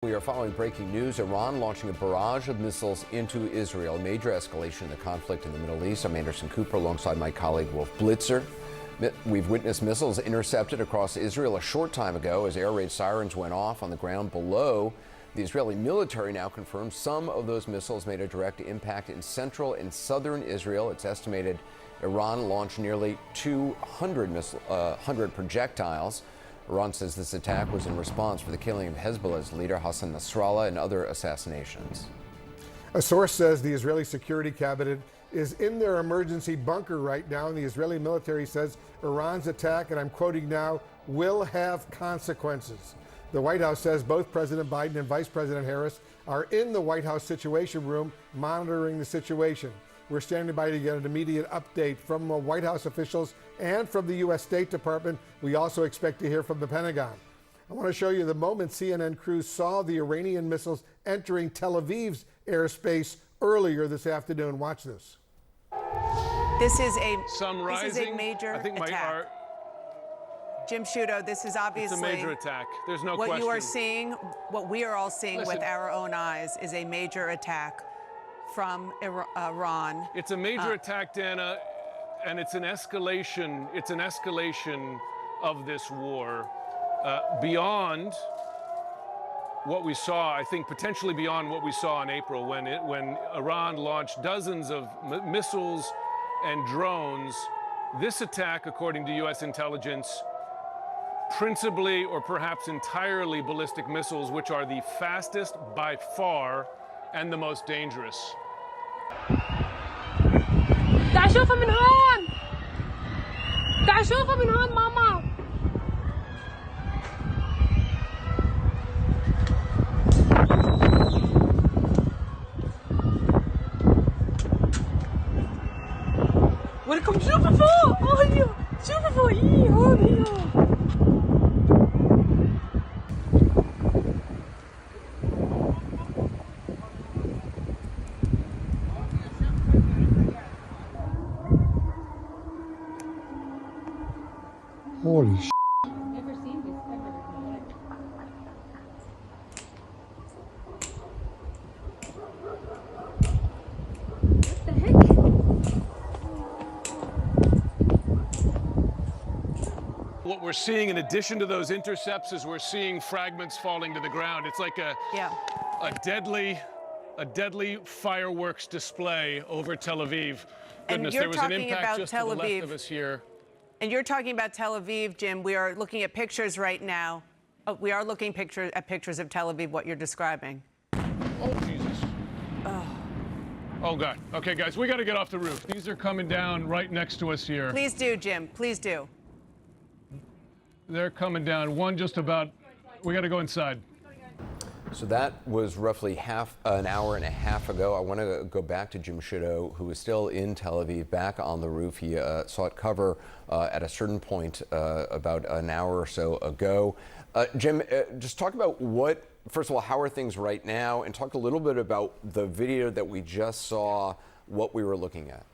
We are following breaking news. Iran launching a barrage of missiles into Israel. A major escalation in the conflict in the Middle East. I'm Anderson Cooper alongside my colleague Wolf Blitzer. We've witnessed missiles intercepted across Israel a short time ago as air raid sirens went off on the ground below. The Israeli military now confirms some of those missiles made a direct impact in central and southern Israel. It's estimated Iran launched nearly 200 projectiles. Iran says this attack was in response for the killing of Hezbollah's leader Hassan Nasrallah and other assassinations. A source says the Israeli security cabinet is in their emergency bunker right now, and the Israeli military says Iran's attack, and I'm quoting now, will have consequences. The White House says both President Biden and Vice President Harris are in the White House Situation Room monitoring the situation. We're standing by to get an immediate update from White House officials and from the U.S. State Department. We also expect to hear from the Pentagon. I want to show you the moment CNN crews saw the Iranian missiles entering Tel Aviv's airspace earlier this afternoon. Watch this. This is a major I think attack. Jim Sciutto, this is obviously it's a major attack. There's no question. What you are seeing, what we are all seeing Listen, with our own eyes, is a major attack from Iran. It's a major attack, Dana, and it's an escalation. It's an escalation of this war beyond what we saw. I think potentially beyond what we saw in April when Iran launched dozens of missiles and drones. This attack, according to U.S. intelligence, principally or perhaps entirely ballistic missiles, which are the fastest by far and the most dangerous. تعال شوفها من هون تعال شوفها من هون ماما ولكم شوفها فوق هون شوفها فوقيه هون هي Holy sh**. Never seen this ever. What the heck? What we're seeing in addition to those intercepts is we're seeing fragments falling to the ground. It's like a deadly fireworks display over Tel Aviv. Goodness, there was an impact just to the left of us here. And you're talking about Tel Aviv, Jim. We are looking at pictures right now. We are looking at pictures of Tel Aviv, what you're describing. Oh, Jesus. Oh, God. Okay, guys, we got to get off the roof. These are coming down right next to us here. Please do, Jim. Please do. They're coming down. One just about. We got to go inside. So that was roughly an hour and a half ago. I want to go back to Jim Sciutto, who is still in Tel Aviv, back on the roof. He sought cover at a certain point about an hour or so ago. Jim, just talk about first of all, how are things right now? And talk a little bit about the video that we just saw, what we were looking at.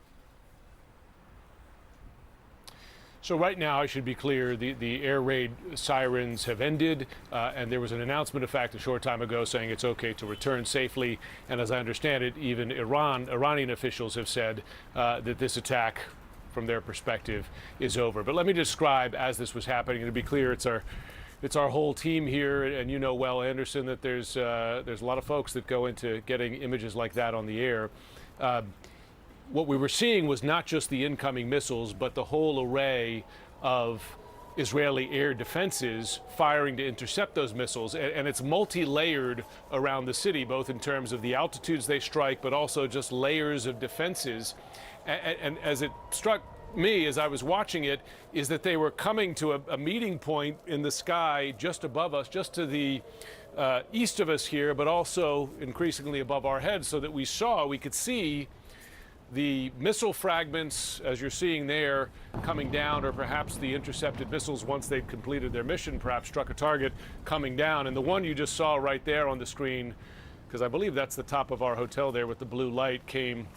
So right now, I should be clear, the air raid sirens have ended, and there was an announcement, in fact, a short time ago saying it's okay to return safely. And as I understand it, even Iranian officials have said that this attack, from their perspective, is over. But let me describe as this was happening. And to be clear, it's our whole team here, and you know well, Anderson, that there's a lot of folks that go into getting images like that on the air. What we were seeing was not just the incoming missiles, but the whole array of Israeli air defenses firing to intercept those missiles. And it's multi-layered around the city, both in terms of the altitudes they strike, but also just layers of defenses. And as it struck me as I was watching it, is that they were coming to a meeting point in the sky just above us, just to the east of us here, but also increasingly above our heads, so that we could see the missile fragments, as you're seeing there, coming down, or perhaps the intercepted missiles, once they'd completed their mission, perhaps struck a target, coming down. And the one you just saw right there on the screen, because I believe that's the top of our hotel there with the blue light, came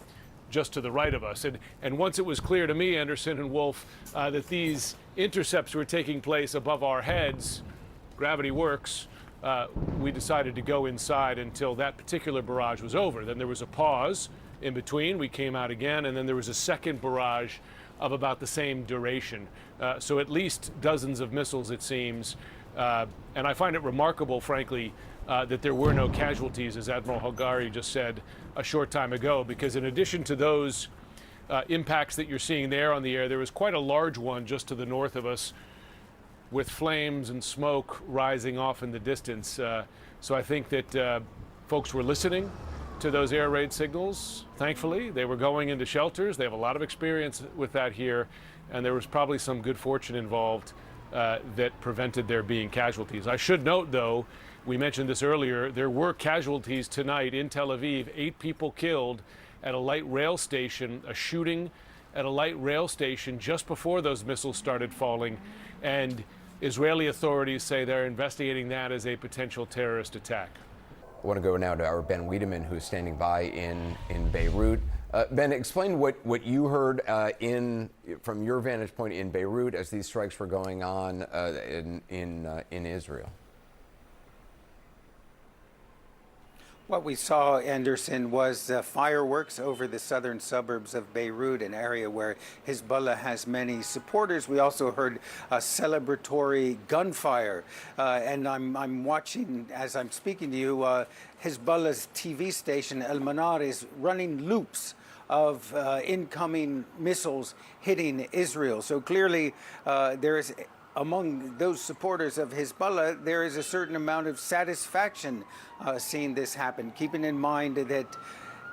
just to the right of us. And once it was clear to me, Anderson and Wolf, that these intercepts were taking place above our heads, gravity works, we decided to go inside until that particular barrage was over. Then there was a pause in between. We came out again, and then there was a second barrage of about the same duration. So at least dozens of missiles, it seems. And I find it remarkable, frankly, that there were no casualties, as Admiral Hagari just said a short time ago, because in addition to those impacts that you're seeing there on the air, there was quite a large one just to the north of us with flames and smoke rising off in the distance. So I think that folks were listening to those air raid signals. Thankfully, they were going into shelters. They have a lot of experience with that here, and there was probably some good fortune involved that prevented there being casualties. I should note, though, we mentioned this earlier, there were casualties tonight in Tel Aviv, 8 people killed at a light rail station, a shooting at a light rail station just before those missiles started falling, and Israeli authorities say they're investigating that as a potential terrorist attack. I want to go now to our Ben Wiedemann, who's standing by in Beirut. Ben, explain what you heard from your vantage point in Beirut as these strikes were going on in Israel. What we saw, Anderson, was fireworks over the southern suburbs of Beirut, an area where Hezbollah has many supporters. We also heard celebratory gunfire. And I'm watching, as I'm speaking to you, Hezbollah's TV station, El Manar, is running loops of incoming missiles hitting Israel. So clearly there is, among those supporters of Hezbollah, there is a certain amount of satisfaction seeing this happen, keeping in mind that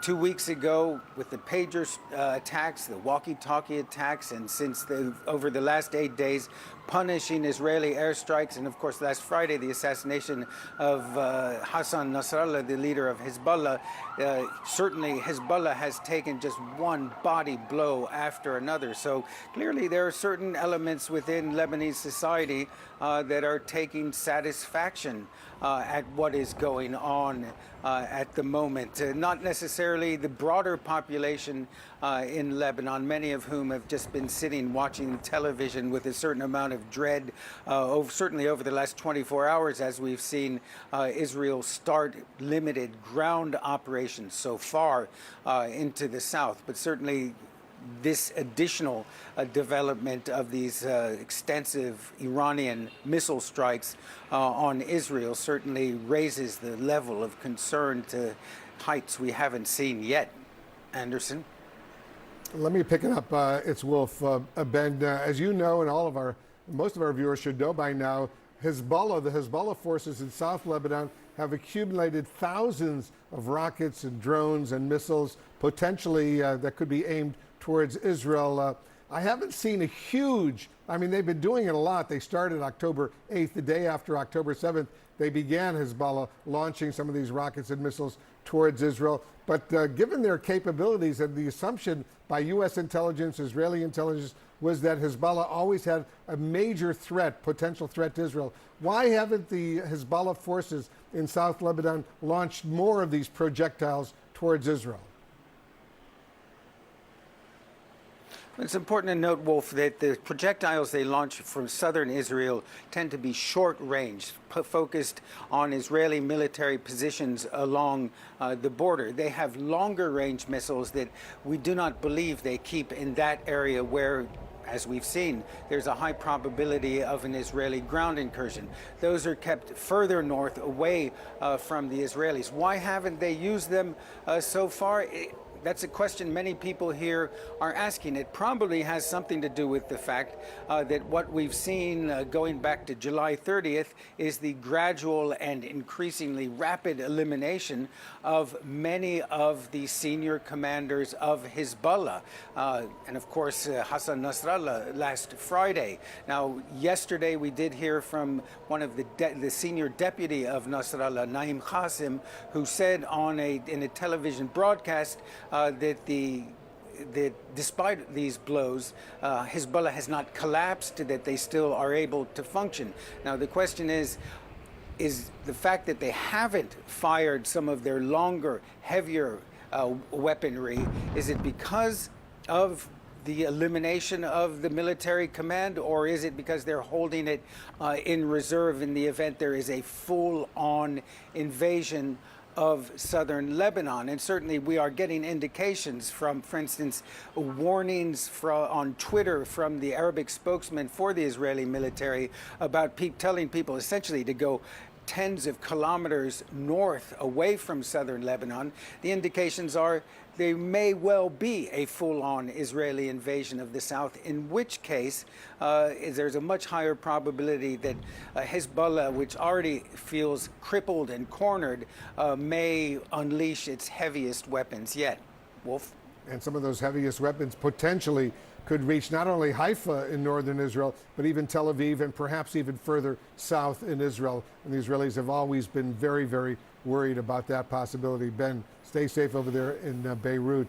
2 weeks ago with the pager attacks, the walkie-talkie attacks, and since over the last 8 days, punishing Israeli airstrikes, and of course last Friday the assassination of Hassan Nasrallah, the leader of Hezbollah. Certainly Hezbollah has taken just one body blow after another. So clearly there are certain elements within Lebanese society that are taking satisfaction at what is going on at the moment. Not necessarily the broader population in Lebanon, many of whom have just been sitting watching television with a certain amount of dread, certainly over the last 24 hours, as we've seen Israel start limited ground operations so far into the south. But certainly this additional development of these extensive Iranian missile strikes on Israel certainly raises the level of concern to heights we haven't seen yet. Anderson? Let me pick it up. It's Wolf. Ben, as you know, and most of our viewers should know by now, the Hezbollah forces in South Lebanon have accumulated thousands of rockets and drones and missiles, potentially that could be aimed towards Israel. I haven't seen a huge, they've been doing it a lot. They started October 8th, the day after October 7th. They began Hezbollah launching some of these rockets and missiles towards Israel. But given their capabilities, and the assumption by U.S. intelligence, Israeli intelligence, was that Hezbollah always had a major threat, potential threat to Israel. Why haven't the Hezbollah forces in South Lebanon launched more of these projectiles towards Israel? It's important to note, Wolf, that the projectiles they launch from southern Israel tend to be short range, focused on Israeli military positions along the border. They have longer range missiles that we do not believe they keep in that area where, as we've seen, there's a high probability of an Israeli ground incursion. Those are kept further north, away from the Israelis. Why haven't they used them so far? That's a question many people here are asking. It probably has something to do with the fact that what we've seen going back to July 30th is the gradual and increasingly rapid elimination of many of the senior commanders of Hezbollah. And of course, Hassan Nasrallah last Friday. Now, yesterday we did hear from one of the senior deputy of Nasrallah, Naim Qasim, who said in a television broadcast that despite these blows, Hezbollah has not collapsed, that they still are able to function. Now, the question is the fact that they haven't fired some of their longer, heavier weaponry, is it because of the elimination of the military command, or is it because they're holding it in reserve in the event there is a full-on invasion of southern Lebanon? And certainly we are getting indications from, for instance, warnings on Twitter from the Arabic spokesman for the Israeli military about telling people essentially to go tens of kilometers north away from southern Lebanon. The indications are there may well be a full-on Israeli invasion of the south, in which case there's a much higher probability that Hezbollah, which already feels crippled and cornered, may unleash its heaviest weapons yet. Wolf? And some of those heaviest weapons potentially could reach not only Haifa in northern Israel, but even Tel Aviv and perhaps even further south in Israel. And the Israelis have always been very, very worried about that possibility. Ben, stay safe over there in Beirut.